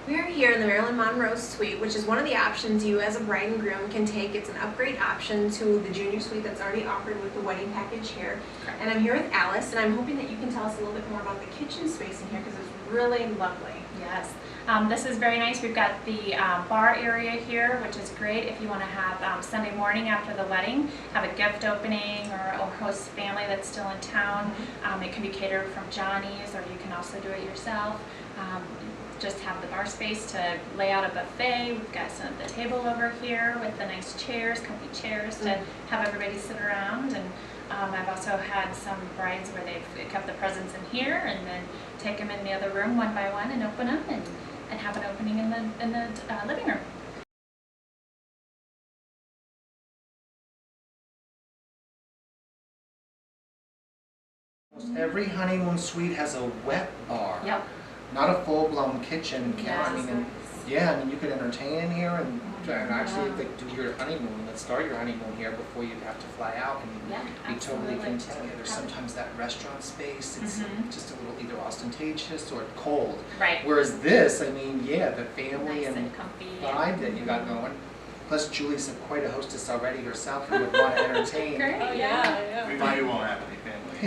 We are here in the Marilyn Monroe Suite, which is one of the options you as a bride and groom can take. It's an upgrade option to the junior suite that's already offered with the wedding package here. Okay. And I'm here with Alice, and I'm hoping that you can tell us a little bit more about the kitchen space in here because it's really lovely. Yes, this is very nice. We've got the bar area here, which is great if you want to have Sunday morning after the wedding, have a gift opening or host family that's still in town. It can be catered from Johnny's, or you can also do it yourself. Just have the bar space to lay out a buffet. We've got some of the table over here with the nice chairs, comfy chairs to have everybody sit around. And I've also had some brides where they've kept the presents in here and then take them in the other room one by one and open them and have an opening in the living room. Every honeymoon suite has a wet bar. Yep. Not a full-blown kitchen. Yes. I mean, yeah, I mean, you could entertain in here and actually like, do your honeymoon. Let's start your honeymoon here before you have to fly out and be totally content. There's sometimes that restaurant space. It's just a little either ostentatious or cold. Right. Whereas this, I mean, yeah, the family Nice and comfy vibe that you got going. Plus, Julie's quite a hostess already herself and would want to entertain. Great. Oh, yeah. We might won't have any family.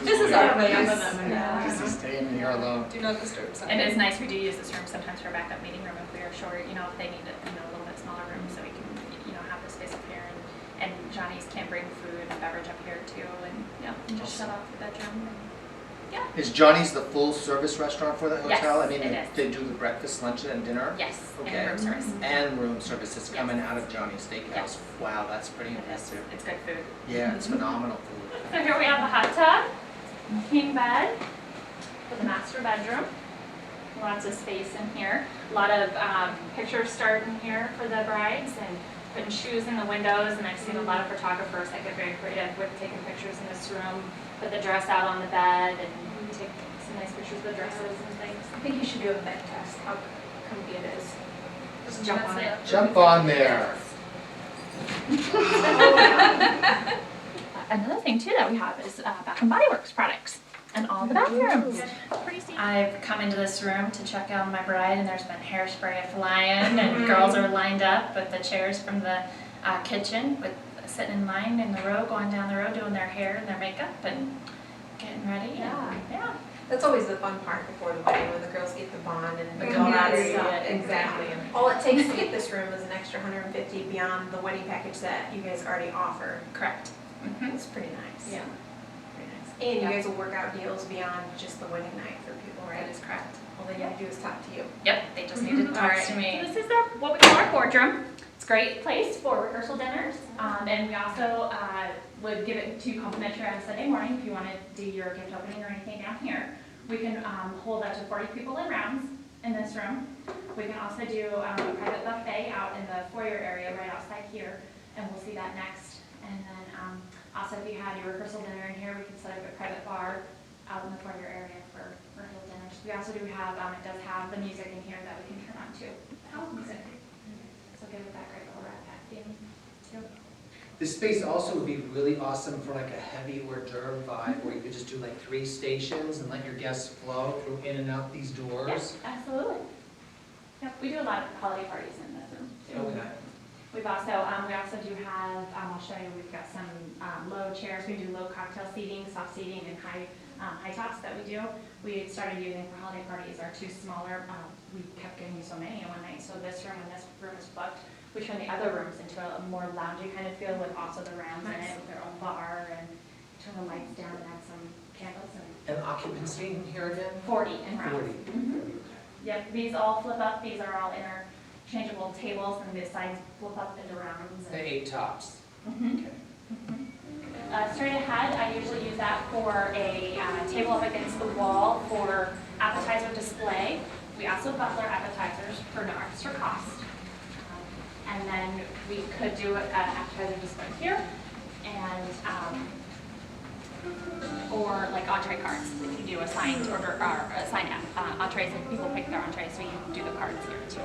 This is our place. Because he's staying here alone. Do not disturb. It is nice. We do use this room sometimes for a backup meeting room if we are short. You know, if they need a little bit smaller room, so we can have the space up here. And Johnny's can bring food and beverage up here too, and just shut off the bedroom. Is Johnny's the full service restaurant for the hotel? Yes, I mean, it is. they do the breakfast, lunch, and dinner? Yes, Okay. and room service. And room service is coming out of Johnny's Steakhouse. Wow, that's pretty impressive. It's good food. Yeah, it's phenomenal food. So here we have the hot tub, king bed, for the master bedroom. Lots of space in here. A lot of pictures starting here for the brides and putting shoes in the windows. And I've seen a lot of photographers that get very creative with taking pictures in this room. Put the dress out on the bed and take some nice pictures of the dresses and things. I think you should do a bed test, how comfy it is. Just jump on it. Jump on there. Another thing too that we have is Bath and Body Works products in all the bathrooms. I've come into this room to check out my bride, and there's been hairspray flying, and girls are lined up with the chairs from the kitchen, with sitting in line in the row, going down the row, doing their hair and their makeup and getting ready. Yeah. That's always the fun part before the wedding, when the girls get the bond and The all that community, stuff. exactly. All it takes to get this room is an extra $150 beyond the wedding package that you guys already offer. Correct. It's pretty nice. Yeah. Pretty nice. And you guys will work out deals beyond just the wedding night for people, right? That is correct. All they gotta do is talk to you. Yep, they just need to talk to me. So this is what we call our boardroom. It's a great place for rehearsal dinners, and we also would give it to complimentary on Sunday morning if you want to do your gift opening or anything down here. We can hold up to 40 people in rounds in this room. We can also do a private buffet out in the foyer area right outside here, and we'll see that next. And then also if you had your rehearsal dinner in here, we can set up a private bar out in the foyer area for rehearsal dinners. We also do have, it does have the music in here that we can turn on too. House music. So give it that great little rat pack theme too. This space also would be really awesome for like a heavy hors d'oeuvre vibe where you could just do like 3 stations and let your guests flow through in and out these doors. Yes, absolutely. Yep, we do a lot of holiday parties in this room too. Okay. We've also, we also do have, I'll show you, we've got some low chairs. We do low cocktail seating, soft seating, and high tops that we do. We started using for holiday parties are 2 smaller. We kept getting so many in one night. So this room and this room is booked. We turn the other rooms into a more loungy kind of feel with also the rounds in it with their own bar, and turn the lights down and add some candles. And occupancy here again? 40 in rounds. 40. Yep, these all flip up. These are all interchangeable tables, and the sides flip up into rounds. The 8 tops. Okay. Straight ahead, I usually use that for a table up against the wall for appetizer display. We also butler appetizers for no extra cost. And then we could do an appetizer display here, and or like entree cards. If you do assigned order or assigned entrees, and people pick their entrees, so you do the cards here too.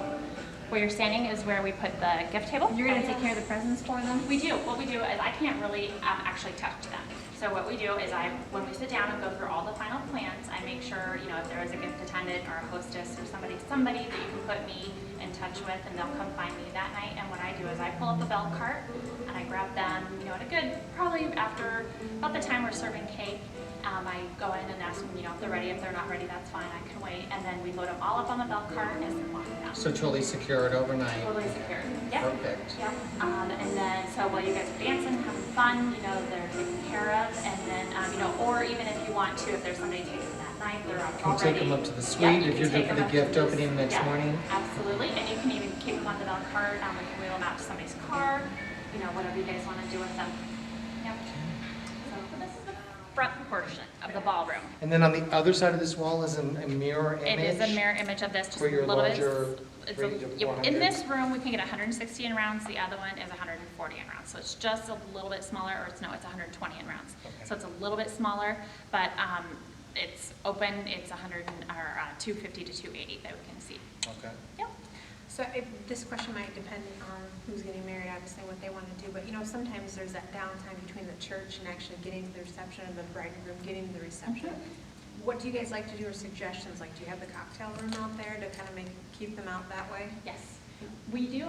where you're standing is where we put the gift table. You're gonna take care of the presents for them? We do. What we do is I can't really actually touch them. So what we do is when we sit down and go through all the final plans, I make sure, you know, if there is a gift attendant or a hostess or somebody that you can put me in touch with, and they'll come find me that night. And what I do is I pull up the bell cart and I grab them, you know, at a good, probably after about the time we're serving cake. I go in and ask them, you know, if they're ready. If they're not ready, that's fine. I can wait. And then we load them all up on the bell cart as they're walking down. So totally secure it overnight. Totally secure. Yep. Perfect. Yep. And then, so while you guys are dancing, having fun, you know, they're taken care of. And then, you know, or even if you want to, if there's somebody taking that night, they're already. Can you take them up to the suite if you're doing the gift opening next morning? Absolutely. And you can even keep them on the bell cart. We can wheel them out to somebody's car, you know, whatever you guys want to do with them. Yep. So this is the front portion of the ballroom. And then on the other side of this wall is a mirror image? It is a mirror image of this, just For a your little larger bit. In 400? this room, we can get 160 in rounds. The other one is 140 in rounds. So it's just a little bit smaller, or it's 120 in rounds. Okay. So it's a little bit smaller, but it's open. It's 250 to 280 that we can see. Okay. Yep. So this question might depend on who's getting married, obviously, what they want to do, but you know, sometimes there's that downtime between the church and actually getting to the reception, and the bride and groom getting to the reception. What do you guys like to do, or suggestions? Like, do you have the cocktail room out there to kind of keep them out that way? Yes, we do.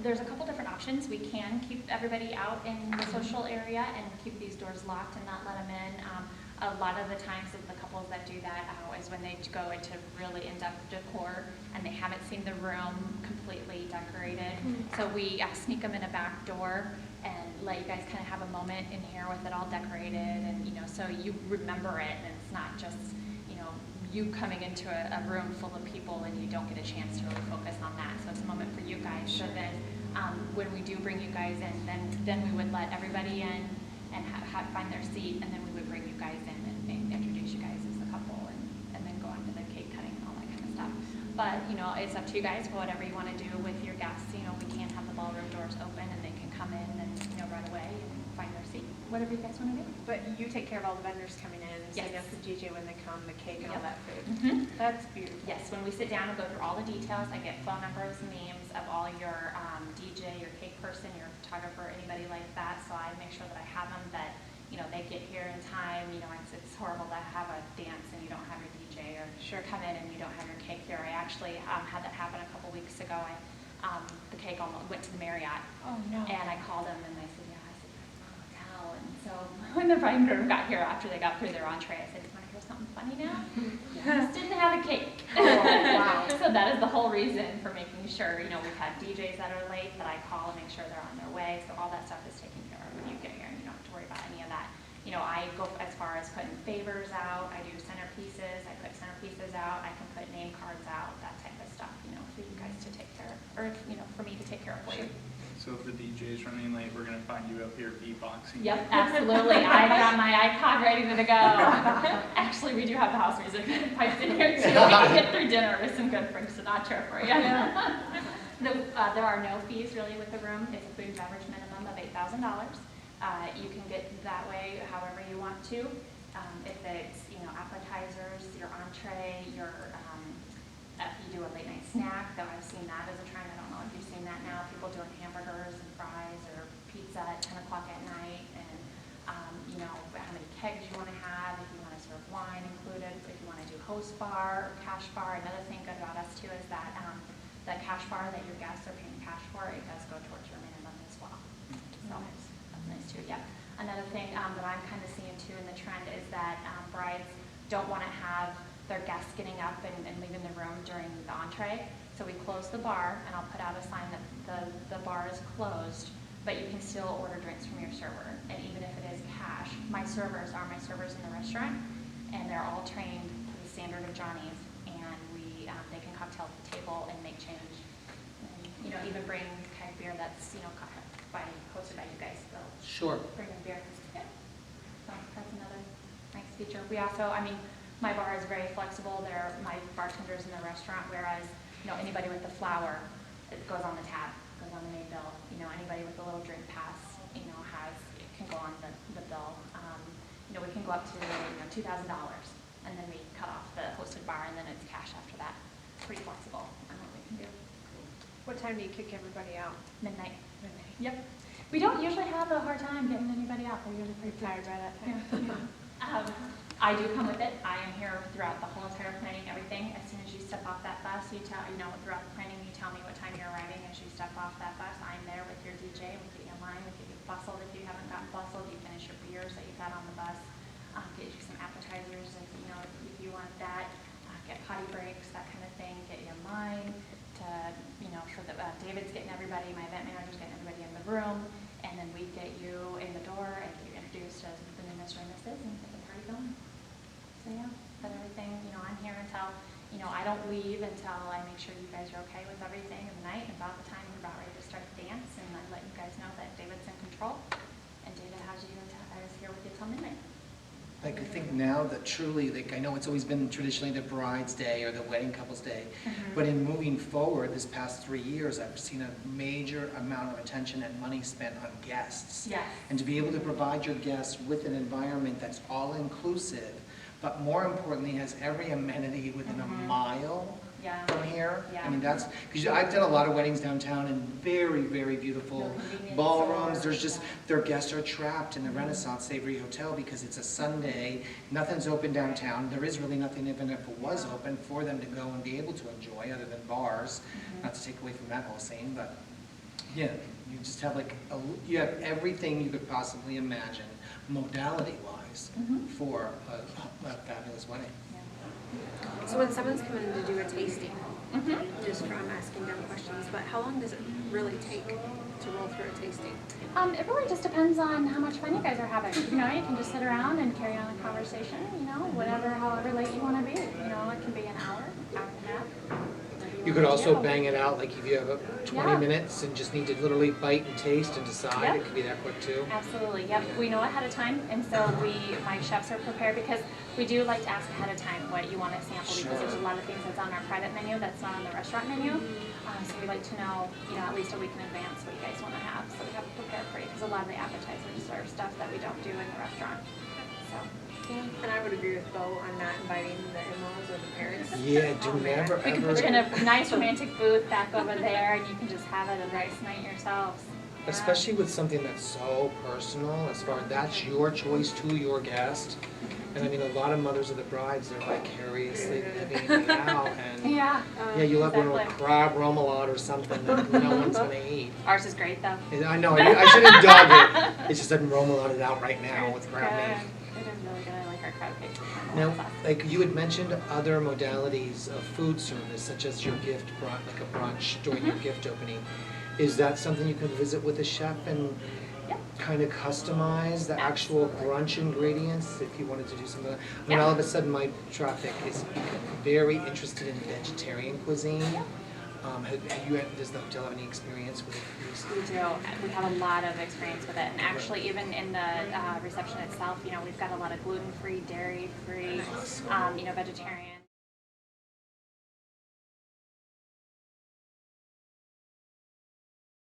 There's a couple different options. We can keep everybody out in the social area and keep these doors locked and not let them in. A lot of the times the couples that do that is when they go into really in-depth decor and they haven't seen the room completely decorated. So we sneak them in a back door and let you guys kind of have a moment in here with it all decorated, and you know, so you remember it, and it's not just, you know, you coming into a room full of people and you don't get a chance to really focus on that. So it's a moment for you guys. So then when we do bring you guys in, then we would let everybody in and find their seat, and then we would bring you guys in and introduce you guys as a couple, and then go on to the cake cutting and all that kind of stuff. But you know, it's up to you guys, whatever you want to do with your guests. You know, we can have the ballroom doors open and they can come in and, you know, right away and find their seat. Whatever you guys want to do. But you take care of all the vendors coming in, and Yes. setting up the DJ when they come, the cake and all Yep. that food. That's beautiful. Yes, when we sit down and go through all the details, I get phone numbers, names of all your DJ, your cake person, your photographer, anybody like that. So I make sure that I have them, that you know, they get here in time. You know, it's horrible to have a dance and you don't have your DJ, or come in and you don't have your cake there. I actually had that happen a couple weeks ago. The cake almost went to the Marriott. Oh no. And I called them and I said, yeah, I said, that's the hotel. And so when the bride and groom got here after they got through their entree, I said, you want to hear something funny now? Just didn't have a cake. Oh, wow. So that is the whole reason for making sure, you know, we've had DJs that are late that I call and make sure they're on their way. So all that stuff is taken care of when you get here, and you don't have to worry about any of that. You know, I go as far as putting favors out. I do centerpieces. I put centerpieces out. I can put name cards out, that type of stuff, you know, for you guys to take care of, or, you know, for me to take care of for you. So if the DJ's running late, we're gonna find you up here beatboxing. Yep, absolutely. I got my iPod ready to go. Actually, we do have the house music pipes in here too. We can get through dinner with some good Frank Sinatra for you. There are no fees really with the room. It's a food and beverage minimum of $8,000. You can get that way however you want to. If it's, you know, appetizers, your entree, your if you do a late night snack, though I've seen that as a trend. I don't know if you've seen that now. People doing hamburgers and fries or pizza at 10 o'clock at night, and you know, how many kegs you want to have, if you want to serve wine included, if you want to do host bar or cash bar. Another thing good about us too is that the cash bar that your guests are paying cash for, it does go towards your minimum as well. So that's nice too. Yeah. Another thing that I'm kind of seeing too in the trend is that brides don't want to have their guests getting up and leaving the room during the entree. So we close the bar, and I'll put out a sign that the bar is closed, but you can still order drinks from your server. And even if it is cash, my servers are my servers in the restaurant, and they're all trained to the standard of Johnny's, and they can cocktail at the table and make change. And, you know, even bring kind of beer that's, you know, hosted by you guys. So bring in beer. Yeah. So that's another nice feature. We also, I mean, my bar is very flexible. They're my bartenders in the restaurant, whereas, you know, anybody with the flower, it goes on the tab, goes on the main bill. You know, anybody with a little drink pass, you know, it can go on the bill. You know, we can go up to, you know, $2,000, and then we cut off the hosted bar, and then it's cash after that. It's pretty flexible on what we can do. What time do you kick everybody out? Midnight. Yep. We don't usually have a hard time getting anybody out. We're usually pretty Tired by that time? I do come with it. I am here throughout the whole entire planning, everything. As soon as you step off that bus, throughout the planning, you tell me what time you're arriving. As you step off that bus, I'm there with your DJ. We get you in line, we get you bustled if you haven't gotten bustled. You finish your beers that you've had on the bus. Get you some appetizers if you want that. Get potty breaks, that kind of thing. Get you in line to, so that David's getting everybody, my event manager's getting everybody in the room. And then we get you in the door and get you introduced as the new Mr. and Mrs. and get the party going. So yeah, but everything, I'm here until, I don't leave until I make sure you guys are okay with everything in the night. And about the time you're about ready to start the dance, and I let you guys know that David's in control. And David has you is here with you till midnight. Like, I think now that truly, like, I know it's always been traditionally the bride's day or the wedding couple's day, but in moving forward this past 3 years, I've seen a major amount of attention and money spent on guests. Yes. And to be able to provide your guests with an environment that's all-inclusive, but more importantly, has every amenity within a mile Yeah. from here. Yeah. I mean, that's, because I've done a lot of weddings downtown in very, very beautiful No convenience ballrooms. stores, There's just, yeah. their guests are trapped in the Renaissance Savory Hotel because it's a Sunday, nothing's open downtown. There is really nothing, even if it was open, for them to go and be able to enjoy other than bars. Not to take away from that whole scene, but yeah, you just have like, you have everything you could possibly imagine, modality-wise, for a fabulous wedding. So when someone's coming to do a tasting, just from asking them questions, but how long does it really take to roll through a tasting? It really just depends on how much fun you guys are having. You can just sit around and carry on a conversation, however late you want to be. It can be an hour and a half. You could also bang it out, like if you have 20 Yeah. minutes and just need to literally bite and taste and decide, Yep. it could be that quick too. Absolutely, yep. We know ahead of time, and so my chefs are prepared because we do like to ask ahead of time what you want to sample because there's a lot of things that's on our private menu that's not on the restaurant menu. So we like to know, at least a week in advance what you guys want to have, so we have to prepare for you because a lot of the appetizers are stuff that we don't do in the restaurant. So. Yeah. And I would agree with Bo on not inviting the in-laws or the parents. Yeah, do never We can ever. put you in a nice romantic booth back over there, and you can just have it a nice night yourselves. Yeah. Especially with something that's so personal, as far as that's your choice to your guest. And I mean, a lot of mothers of the brides, they're vicariously living it out. And Yeah. you'll have one with Exactly. crab remoulade or something that no one's going to eat. Ours is great though. I know, I should have dug it. It's just doesn't remoulade it out right now with crab meat. It is really good. I like our crab cakes. with Now, sauce. like you had mentioned other modalities of food service, such as your gift, like a brunch during your gift opening. Is that something you can visit with a chef and Yep. kind of customize the actual Absolutely. brunch ingredients if you wanted to do some of that? I mean, Yeah. all of a sudden my traffic is very interested in vegetarian cuisine. Does the hotel have any experience with these? We do. We have a lot of experience with it, and actually, even in the reception itself, we've got a lot of gluten-free, dairy-free, vegetarian.